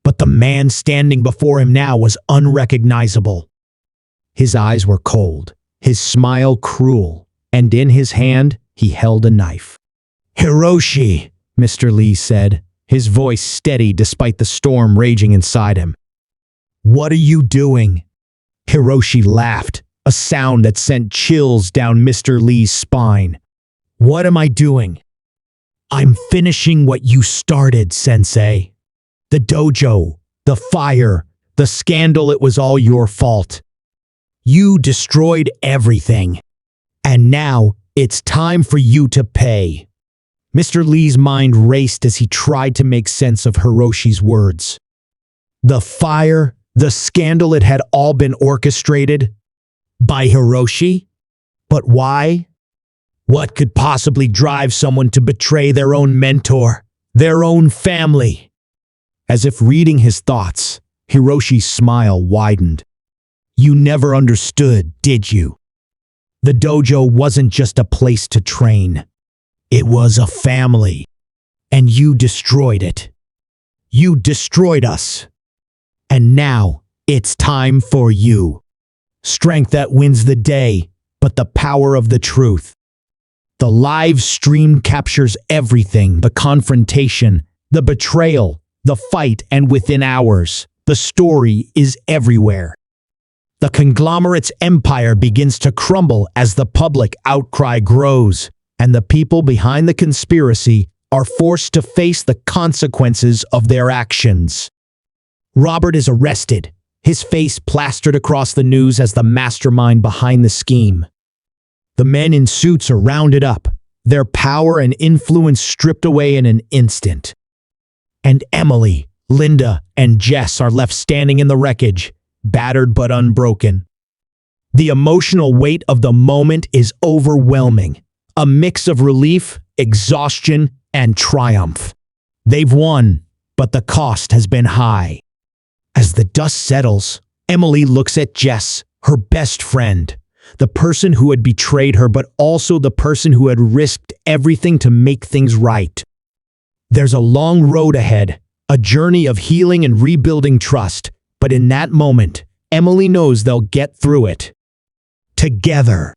But the man standing before him now was unrecognizable. His eyes were cold, his smile cruel, and in his hand he held a knife. Hiroshi, Mr. Lee said, his voice steady despite the storm raging inside him. What are you doing? Hiroshi laughed, a sound that sent chills down Mr. Lee's spine. What am I doing? I'm finishing what you started, Sensei. The dojo, the fire, the scandal, it was all your fault. You destroyed everything. And now it's time for you to pay. Mr. Lee's mind raced as he tried to make sense of Hiroshi's words. The fire, the scandal, it had all been orchestrated by Hiroshi? But why? What could possibly drive someone to betray their own mentor, their own family? As if reading his thoughts, Hiroshi's smile widened. You never understood, did you? The dojo wasn't just a place to train. It was a family. And you destroyed it. You destroyed us. And now it's time for you. Strength that wins the day, but the power of the truth. The live stream captures everything, the confrontation, the betrayal, the fight, and within hours, the story is everywhere. The conglomerate's empire begins to crumble as the public outcry grows, and the people behind the conspiracy are forced to face the consequences of their actions. Robert is arrested, his face plastered across the news as the mastermind behind the scheme. The men in suits are rounded up, their power and influence stripped away in an instant. And Emily, Linda and Jess are left standing in the wreckage, battered but unbroken. The emotional weight of the moment is overwhelming, a mix of relief, exhaustion, and triumph. They've won, but the cost has been high. As the dust settles, Emily looks at Jess, her best friend, the person who had betrayed her, but also the person who had risked everything to make things right. There's a long road ahead, a journey of healing and rebuilding trust, but in that moment, Emily knows they'll get through it. Together.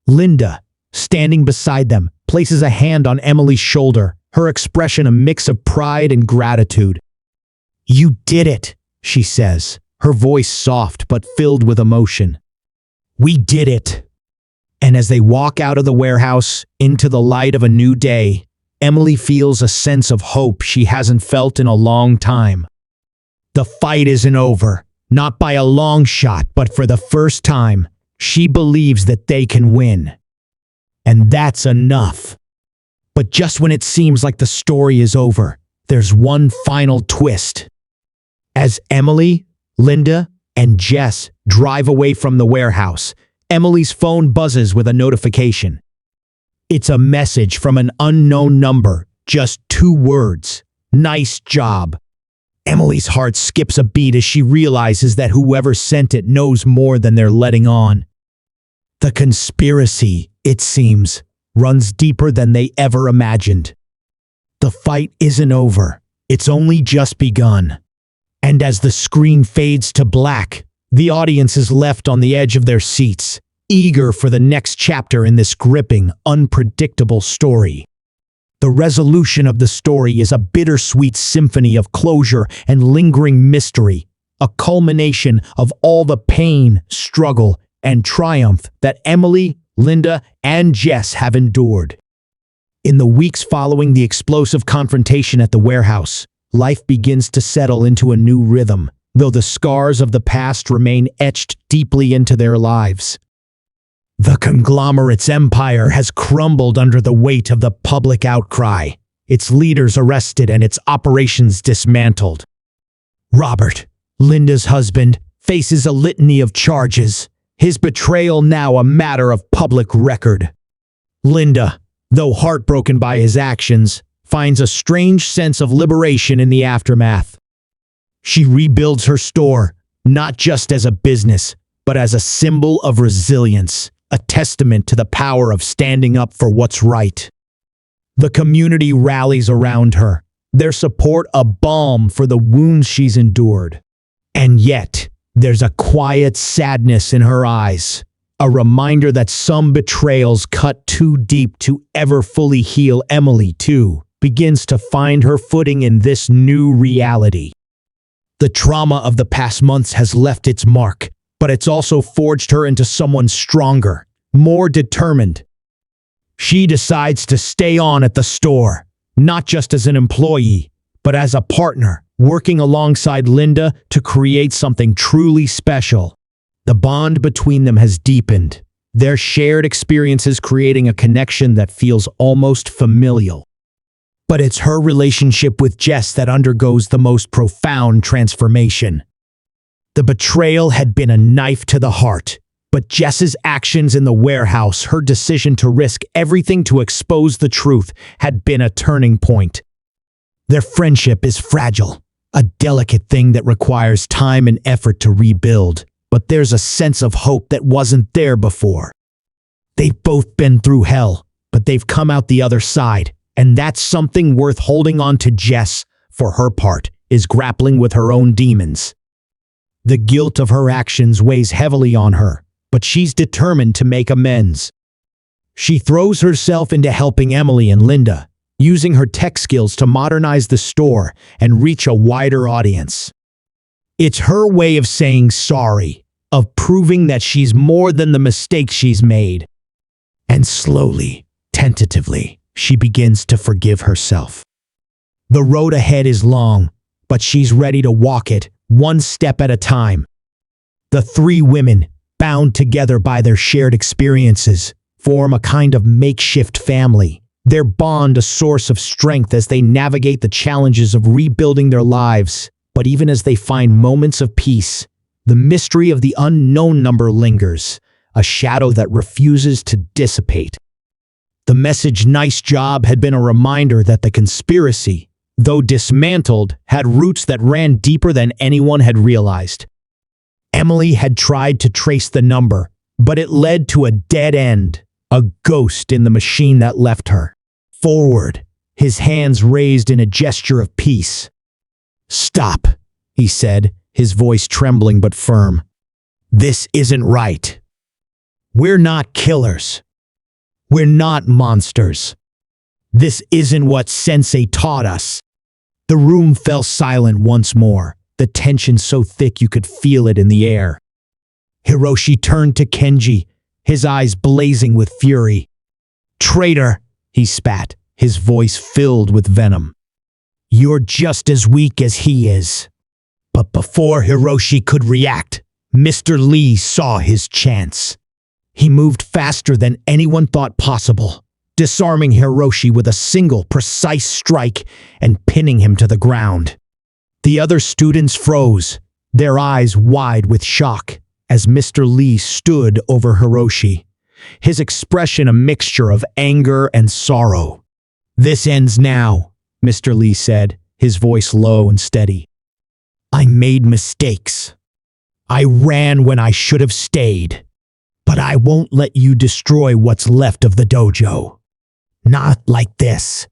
Linda, standing beside them, places a hand on Emily's shoulder, her expression a mix of pride and gratitude. "You did it," she says, her voice soft but filled with emotion. "We did it." And as they walk out of the warehouse into the light of a new day, Emily feels a sense of hope she hasn't felt in a long time. The fight isn't over, not by a long shot, but for the first time, she believes that they can win. And that's enough. But just when it seems like the story is over, there's one final twist. As Emily, Linda, and Jess drive away from the warehouse, Emily's phone buzzes with a notification. It's a message from an unknown number, just 2 words. "Nice job." Emily's heart skips a beat as she realizes that whoever sent it knows more than they're letting on. The conspiracy, it seems, runs deeper than they ever imagined. The fight isn't over, it's only just begun. And as the screen fades to black, the audience is left on the edge of their seats, eager for the next chapter in this gripping, unpredictable story. The resolution of the story is a bittersweet symphony of closure and lingering mystery, a culmination of all the pain, struggle, and triumph that Emily, Linda, and Jess have endured. In the weeks following the explosive confrontation at the warehouse, life begins to settle into a new rhythm, though the scars of the past remain etched deeply into their lives. The conglomerate's empire has crumbled under the weight of the public outcry, its leaders arrested and its operations dismantled. Robert, Linda's husband, faces a litany of charges, his betrayal now a matter of public record. Linda, though heartbroken by his actions, finds a strange sense of liberation in the aftermath. She rebuilds her store, not just as a business, but as a symbol of resilience, a testament to the power of standing up for what's right. The community rallies around her, their support a balm for the wounds she's endured. And yet, there's a quiet sadness in her eyes, a reminder that some betrayals cut too deep to ever fully heal. Emily, too, begins to find her footing in this new reality. The trauma of the past months has left its mark, but it's also forged her into someone stronger, more determined. She decides to stay on at the store, not just as an employee, but as a partner, working alongside Linda to create something truly special. The bond between them has deepened, their shared experiences creating a connection that feels almost familial. But it's her relationship with Jess that undergoes the most profound transformation. The betrayal had been a knife to the heart, but Jess's actions in the warehouse, her decision to risk everything to expose the truth, had been a turning point. Their friendship is fragile, a delicate thing that requires time and effort to rebuild, but there's a sense of hope that wasn't there before. They've both been through hell, but they've come out the other side, and that's something worth holding on to. Jess, for her part, is grappling with her own demons. The guilt of her actions weighs heavily on her, but she's determined to make amends. She throws herself into helping Emily and Linda, using her tech skills to modernize the store and reach a wider audience. It's her way of saying sorry, of proving that she's more than the mistakes she's made. And slowly, tentatively, she begins to forgive herself. The road ahead is long, but she's ready to walk it, one step at a time. The 3 women, bound together by their shared experiences, form a kind of makeshift family, their bond a source of strength as they navigate the challenges of rebuilding their lives. But even as they find moments of peace, the mystery of the unknown number lingers, a shadow that refuses to dissipate. The message "nice job" had been a reminder that the conspiracy, though dismantled, had roots that ran deeper than anyone had realized. Emily had tried to trace the number, but it led to a dead end, a ghost in the machine that left her. Forward, his hands raised in a gesture of peace. "Stop," he said, his voice trembling but firm. "This isn't right. We're not killers. We're not monsters. This isn't what Sensei taught us." The room fell silent once more, the tension so thick you could feel it in the air. Hiroshi turned to Kenji, his eyes blazing with fury. "Traitor," he spat, his voice filled with venom. "You're just as weak as he is." But before Hiroshi could react, Mr. Lee saw his chance. He moved faster than anyone thought possible, disarming Hiroshi with a single, precise strike and pinning him to the ground. The other students froze, their eyes wide with shock, as Mr. Lee stood over Hiroshi, his expression a mixture of anger and sorrow. "This ends now," Mr. Lee said, his voice low and steady. "I made mistakes. I ran when I should have stayed. But I won't let you destroy what's left of the dojo. Not like this."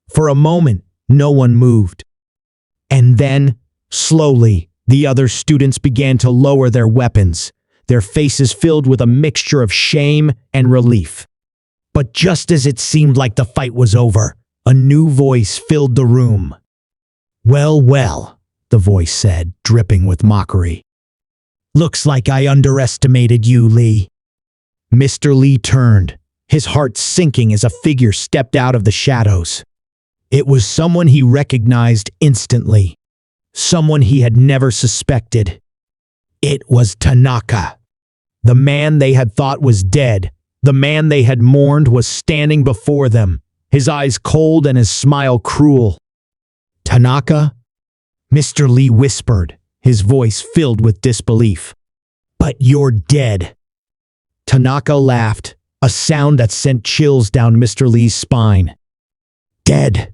For a moment, no one moved. And then, slowly, the other students began to lower their weapons, their faces filled with a mixture of shame and relief. But just as it seemed like the fight was over, a new voice filled the room. "Well, well," the voice said, dripping with mockery. "Looks like I underestimated you, Lee." Mr. Lee turned, his heart sinking as a figure stepped out of the shadows. It was someone he recognized instantly, someone he had never suspected. It was Tanaka. The man they had thought was dead, the man they had mourned, was standing before them, his eyes cold and his smile cruel. "Tanaka?" Mr. Lee whispered, his voice filled with disbelief. "But you're dead." Tanaka laughed, a sound that sent chills down Mr. Lee's spine. "Dead?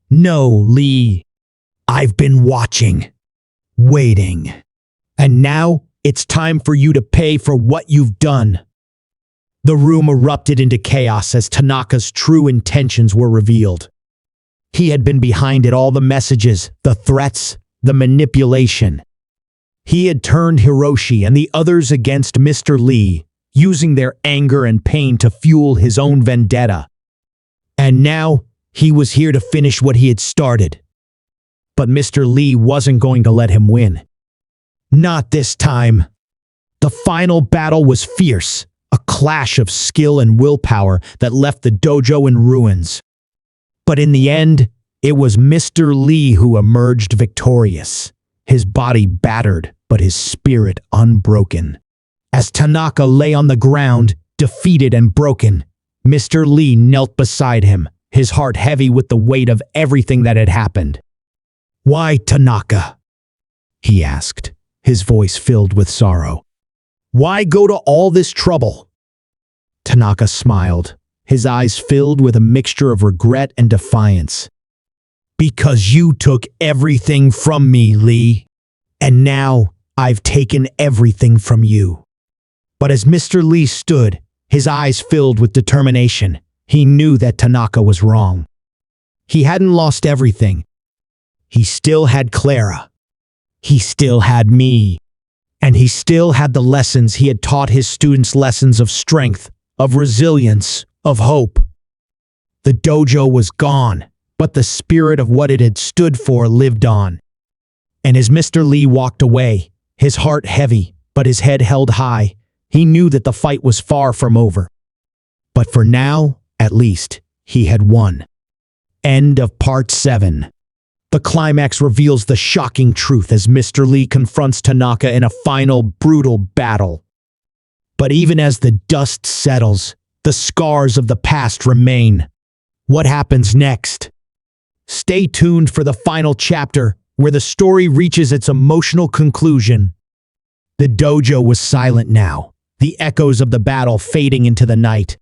No, Lee. I've been watching, waiting. And now it's time for you to pay for what you've done." The room erupted into chaos as Tanaka's true intentions were revealed. He had been behind it all: the messages, the threats, the manipulation. He had turned Hiroshi and the others against Mr. Lee, using their anger and pain to fuel his own vendetta. And now, he was here to finish what he had started. But Mr. Lee wasn't going to let him win. Not this time. The final battle was fierce, a clash of skill and willpower that left the dojo in ruins. But in the end, it was Mr. Lee who emerged victorious, his body battered, but his spirit unbroken. As Tanaka lay on the ground, defeated and broken, Mr. Lee knelt beside him, his heart heavy with the weight of everything that had happened. "Why, Tanaka?" he asked, his voice filled with sorrow. "Why go to all this trouble?" Tanaka smiled, his eyes filled with a mixture of regret and defiance. "Because you took everything from me, Lee. And now I've taken everything from you." But as Mr. Lee stood, his eyes filled with determination, he knew that Tanaka was wrong. He hadn't lost everything. He still had Clara. He still had me. And he still had the lessons he had taught his students: lessons of strength, of resilience, of hope. The dojo was gone, but the spirit of what it had stood for lived on. And as Mr. Lee walked away, his heart heavy, but his head held high, he knew that the fight was far from over. But for now, at least, he had won. End of Part 7. The climax reveals the shocking truth as Mr. Lee confronts Tanaka in a final, brutal battle. But even as the dust settles, the scars of the past remain. What happens next? Stay tuned for the final chapter, where the story reaches its emotional conclusion. The dojo was silent now, the echoes of the battle fading into the night.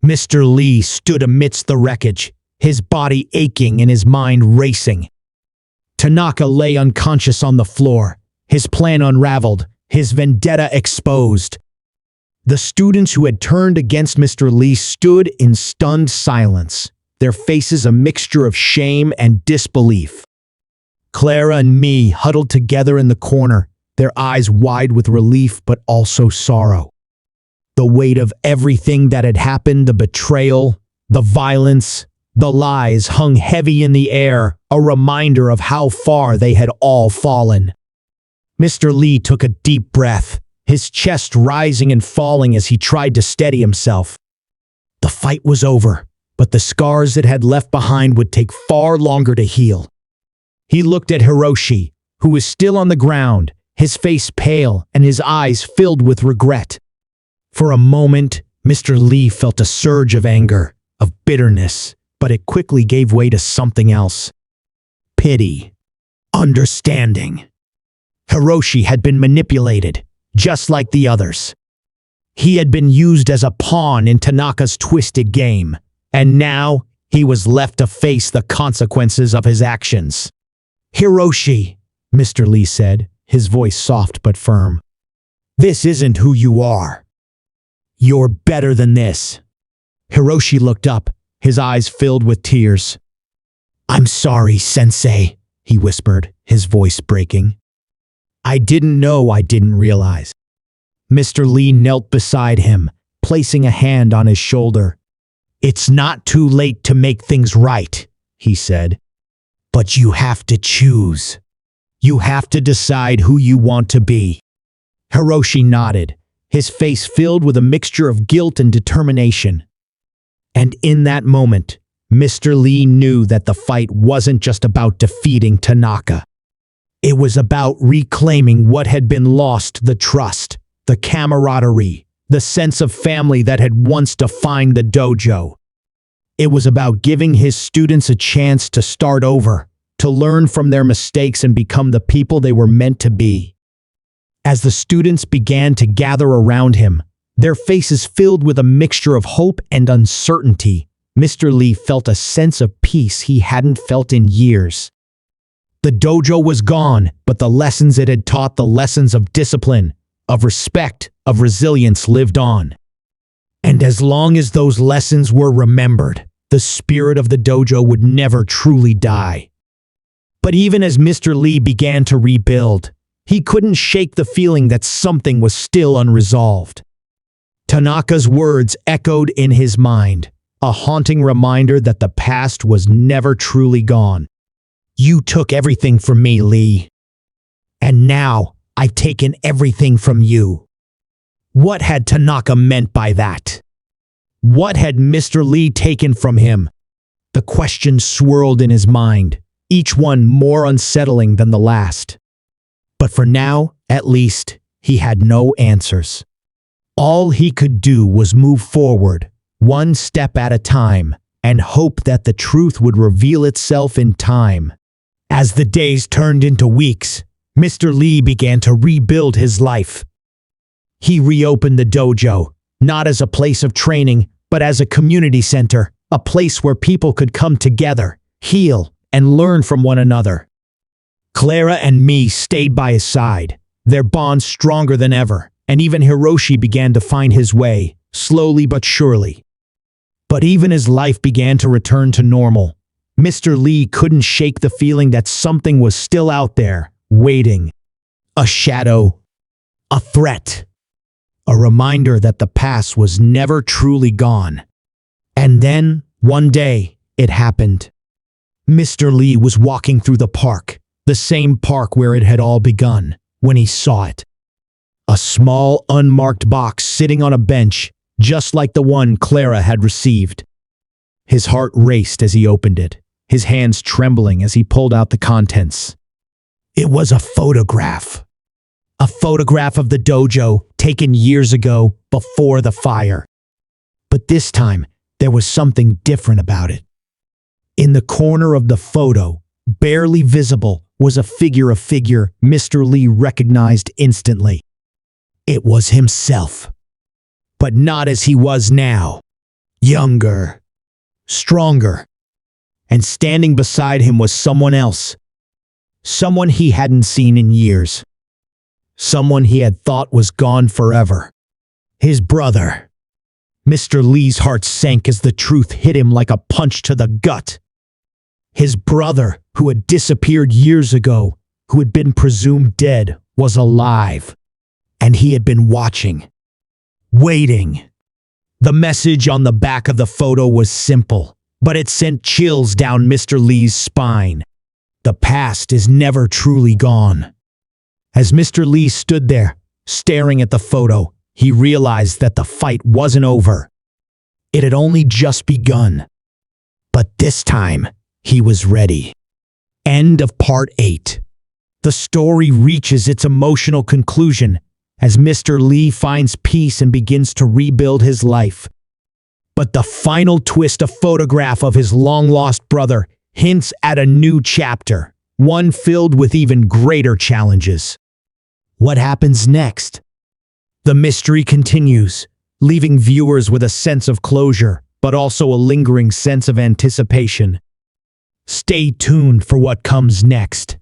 Mr. Lee stood amidst the wreckage, his body aching and his mind racing. Tanaka lay unconscious on the floor, his plan unraveled, his vendetta exposed. The students who had turned against Mr. Lee stood in stunned silence, their faces a mixture of shame and disbelief. Clara and me huddled together in the corner, their eyes wide with relief but also sorrow. The weight of everything that had happened, the betrayal, the violence, the lies hung heavy in the air, a reminder of how far they had all fallen. Mr. Lee took a deep breath, his chest rising and falling as he tried to steady himself. The fight was over, but the scars it had left behind would take far longer to heal. He looked at Hiroshi, who was still on the ground, his face pale and his eyes filled with regret. For a moment, Mr. Lee felt a surge of anger, of bitterness, but it quickly gave way to something else. Pity. Understanding. Hiroshi had been manipulated, just like the others. He had been used as a pawn in Tanaka's twisted game, and now he was left to face the consequences of his actions. Hiroshi, Mr. Lee said, his voice soft but firm. This isn't who you are. You're better than this. Hiroshi looked up, his eyes filled with tears. I'm sorry, Sensei, he whispered, his voice breaking. I didn't know I didn't realize. Mr. Lee knelt beside him, placing a hand on his shoulder. It's not too late to make things right, he said. But you have to choose. You have to decide who you want to be. Hiroshi nodded, his face filled with a mixture of guilt and determination. And in that moment, Mr. Lee knew that the fight wasn't just about defeating Tanaka. It was about reclaiming what had been lost, the trust, the camaraderie, the sense of family that had once defined the dojo. It was about giving his students a chance to start over, to learn from their mistakes and become the people they were meant to be. As the students began to gather around him, their faces filled with a mixture of hope and uncertainty, Mr. Lee felt a sense of peace he hadn't felt in years. The dojo was gone, but the lessons it had taught, the lessons of discipline, of respect, of resilience lived on. And as long as those lessons were remembered, the spirit of the dojo would never truly die. But even as Mr. Lee began to rebuild, he couldn't shake the feeling that something was still unresolved. Tanaka's words echoed in his mind, a haunting reminder that the past was never truly gone. You took everything from me, Lee. And now I've taken everything from you. What had Tanaka meant by that? What had Mr. Lee taken from him? The questions swirled in his mind, each one more unsettling than the last. But for now, at least, he had no answers. All he could do was move forward, one step at a time, and hope that the truth would reveal itself in time. As the days turned into weeks, Mr. Lee began to rebuild his life. He reopened the dojo, not as a place of training, but as a community center, a place where people could come together, heal, and learn from one another. Clara and me stayed by his side, their bond stronger than ever, and even Hiroshi began to find his way, slowly but surely. But even as life began to return to normal, Mr. Lee couldn't shake the feeling that something was still out there, waiting. A shadow, a threat, a reminder that the past was never truly gone. And then, one day, it happened. Mr. Lee was walking through the park, the same park where it had all begun, when he saw it. A small, unmarked box sitting on a bench, just like the one Clara had received. His heart raced as he opened it, his hands trembling as he pulled out the contents. It was a photograph. A photograph of the dojo taken years ago before the fire. But this time, there was something different about it. In the corner of the photo, barely visible, was a figure Mr. Lee recognized instantly. It was himself. But not as he was now. Younger. Stronger. And standing beside him was someone else. Someone he hadn't seen in years. Someone he had thought was gone forever. His brother. Mr. Lee's heart sank as the truth hit him like a punch to the gut. His brother, who had disappeared years ago, who had been presumed dead, was alive. And he had been watching. Waiting. The message on the back of the photo was simple, but it sent chills down Mr. Lee's spine. The past is never truly gone. As Mr. Lee stood there, staring at the photo, he realized that the fight wasn't over. It had only just begun. But this time, he was ready. End of Part 8. The story reaches its emotional conclusion as Mr. Lee finds peace and begins to rebuild his life. But the final twist, a photograph of his long-lost brother, hints at a new chapter, one filled with even greater challenges. What happens next? The mystery continues, leaving viewers with a sense of closure, but also a lingering sense of anticipation. Stay tuned for what comes next.